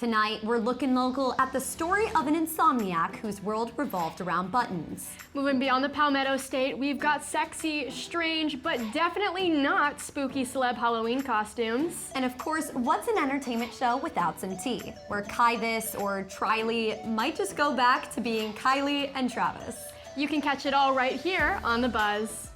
Tonight, we're looking local at the story of an insomniac whose world revolved around buttons. Moving beyond the Palmetto State, we've got sexy, strange, but definitely not spooky celeb Halloween costumes. And of course, what's an entertainment show without some tea? Where Kyvis or Triley might just go back to being Kylie and Travis. You can catch it all right here on The Buzz.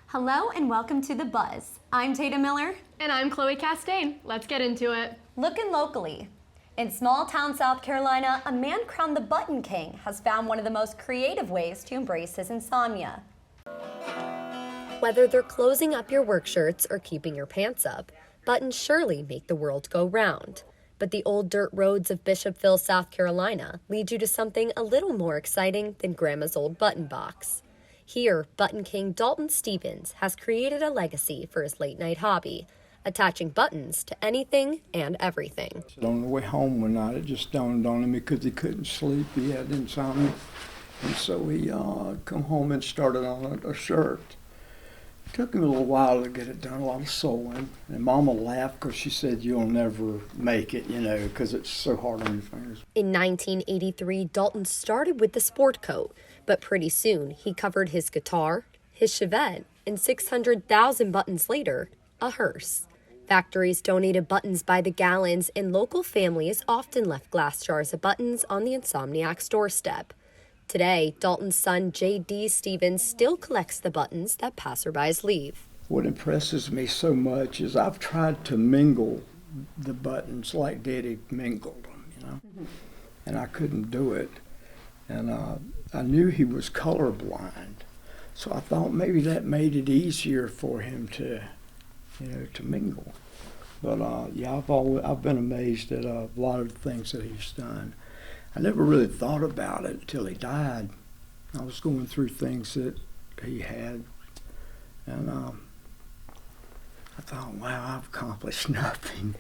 Hello and welcome to The Buzz. I'm Tatum Miller. And I'm Chloe Castain. Let's get into it. Looking locally. In small town South Carolina, a man crowned the Button King has found one of the most creative ways to embrace his insomnia. Whether they're closing up your work shirts or keeping your pants up, buttons surely make the world go round. But the old dirt roads of Bishopville, South Carolina lead you to something a little more exciting than Grandma's old button box. Here, Button King Dalton Stevens has created a legacy for his late-night hobby, attaching buttons to anything and everything. On the way home one night, it just dawned on him because he couldn't sleep. He had insomnia. And so he come home and started on a shirt. It took him a little while to get it done, a lot of sewing. And Mama laughed because she said, "You'll never make it, because it's so hard on your fingers." In 1983, Dalton started with the sport coat, but pretty soon he covered his guitar, his Chevette, and 600,000 buttons later, a hearse. Factories donated buttons by the gallons, and local families often left glass jars of buttons on the insomniac's doorstep. Today, Dalton's son, J.D. Stevens, still collects the buttons that passerbys leave. What impresses me so much is I've tried to mingle the buttons like Daddy mingled them, and I couldn't do it. And I knew he was colorblind, so I thought maybe that made it easier for him to mingle. But I've been amazed at a lot of the things that he's done. I never really thought about it until he died. I was going through things that he had, and I thought, wow, I've accomplished nothing.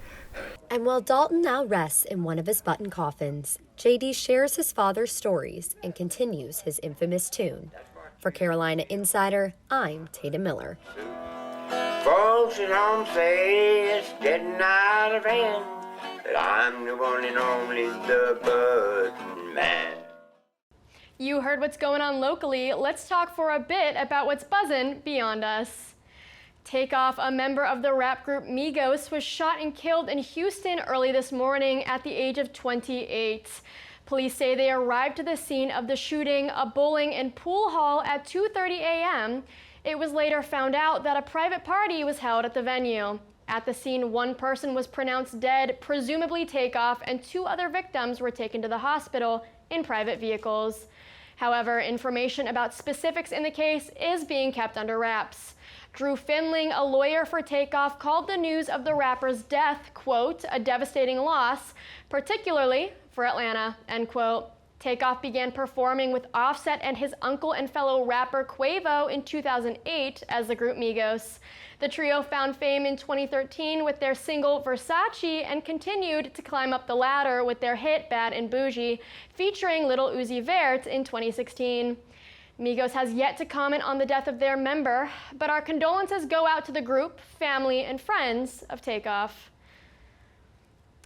And while Dalton now rests in one of his button coffins, J.D. shares his father's stories and continues his infamous tune. For Carolina Insider, I'm Tatum Miller. Folks at home say it's getting out of hand, but I'm the one and only the Button Man. You heard what's going on locally. Let's talk for a bit about what's buzzing beyond us. Takeoff, a member of the rap group Migos, was shot and killed in Houston early this morning at the age of 28. Police say they arrived to the scene of the shooting, a bowling and pool hall, at 2:30 a.m. It was later found out that a private party was held at the venue. At the scene, one person was pronounced dead, presumably Takeoff, and 2 other victims were taken to the hospital in private vehicles. However, information about specifics in the case is being kept under wraps. Drew Finling, a lawyer for Takeoff, called the news of the rapper's death, quote, a devastating loss, particularly for Atlanta, end quote. Takeoff began performing with Offset and his uncle and fellow rapper Quavo in 2008 as the group Migos. The trio found fame in 2013 with their single Versace and continued to climb up the ladder with their hit Bad and Bougie, featuring Lil Uzi Vert in 2016. Migos has yet to comment on the death of their member, but our condolences go out to the group, family, and friends of Takeoff.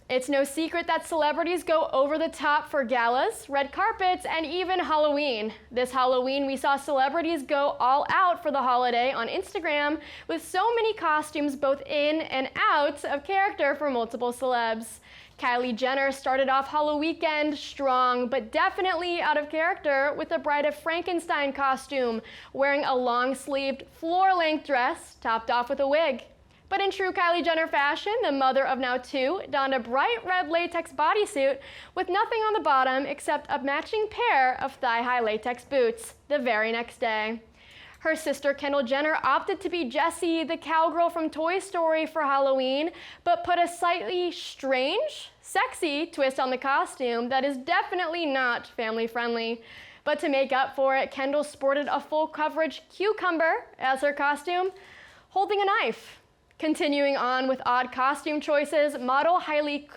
It's no secret that celebrities go over the top for galas, red carpets, and even Halloween. This Halloween, we saw celebrities go all out for the holiday on Instagram with so many costumes both in and out of character for multiple celebs. Kylie Jenner started off Halloween strong, but definitely out of character with the Bride of Frankenstein costume, wearing a long-sleeved, floor-length dress topped off with a wig. But in true Kylie Jenner fashion, the mother of now 2 donned a bright red latex bodysuit with nothing on the bottom except a matching pair of thigh-high latex boots the very next day. Her sister Kendall Jenner opted to be Jessie, the cowgirl from Toy Story, for Halloween, but put a slightly strange, sexy twist on the costume that is definitely not family-friendly. But to make up for it, Kendall sported a full-coverage cucumber as her costume, holding a knife. Continuing on with odd costume choices, model Heidi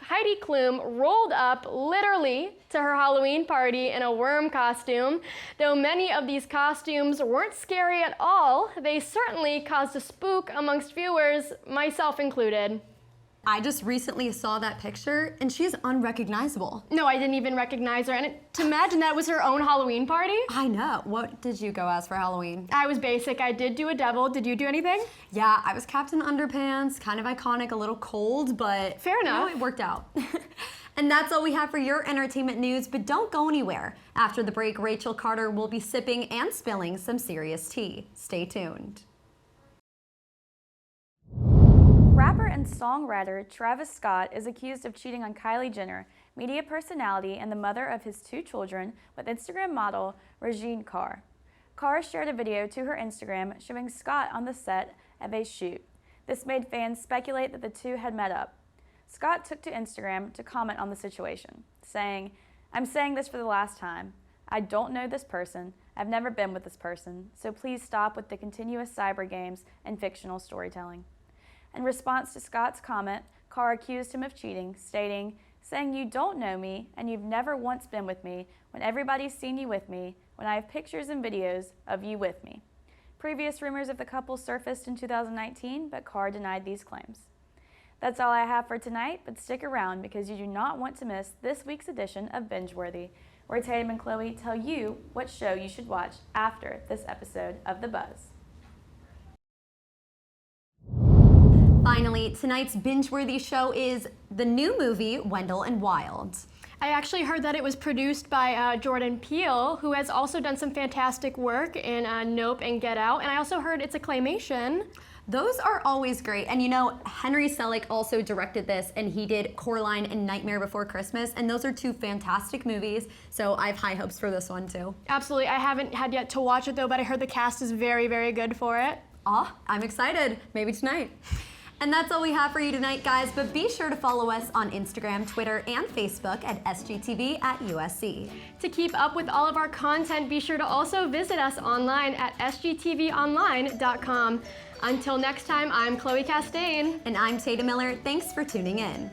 Klum rolled up literally to her Halloween party in a worm costume. Though many of these costumes weren't scary at all, they certainly caused a spook amongst viewers, myself included. I just recently saw that picture, and she's unrecognizable. No, I didn't even recognize her, and to imagine that was her own Halloween party? I know. What did you go as for Halloween? I was basic. I did do a devil. Did you do anything? Yeah, I was Captain Underpants, kind of iconic, a little cold, but fair enough. It worked out. And that's all we have for your entertainment news, but don't go anywhere. After the break, Rachel Carter will be sipping and spilling some serious tea. Stay tuned. Rapper and songwriter Travis Scott is accused of cheating on Kylie Jenner, media personality and the mother of his 2 children, with Instagram model Regine Carr. Carr shared a video to her Instagram showing Scott on the set of a shoot. This made fans speculate that the two had met up. Scott took to Instagram to comment on the situation, saying, "I'm saying this for the last time. I don't know this person. I've never been with this person, so please stop with the continuous cyber games and fictional storytelling." In response to Scott's comment, Carr accused him of cheating, stating, "Saying you don't know me and you've never once been with me when everybody's seen you with me, when I have pictures and videos of you with me." Previous rumors of the couple surfaced in 2019, but Carr denied these claims. That's all I have for tonight, but stick around because you do not want to miss this week's edition of Bingeworthy, where Tatum and Chloe tell you what show you should watch after this episode of The Buzz. Finally, tonight's binge-worthy show is the new movie, Wendell and Wild. I actually heard that it was produced by Jordan Peele, who has also done some fantastic work in Nope and Get Out, and I also heard it's a claymation. Those are always great, and you know, Henry Selick also directed this, and he did Coraline and Nightmare Before Christmas, and those are 2 fantastic movies, so I have high hopes for this one too. Absolutely. I haven't had yet to watch it though, but I heard the cast is very, very good for it. I'm excited. Maybe tonight. And that's all we have for you tonight, guys, but be sure to follow us on Instagram, Twitter, and Facebook at SGTV at USC. To keep up with all of our content, be sure to also visit us online at sgtvonline.com. Until next time, I'm Chloe Castain. And I'm Tatum Miller. Thanks for tuning in.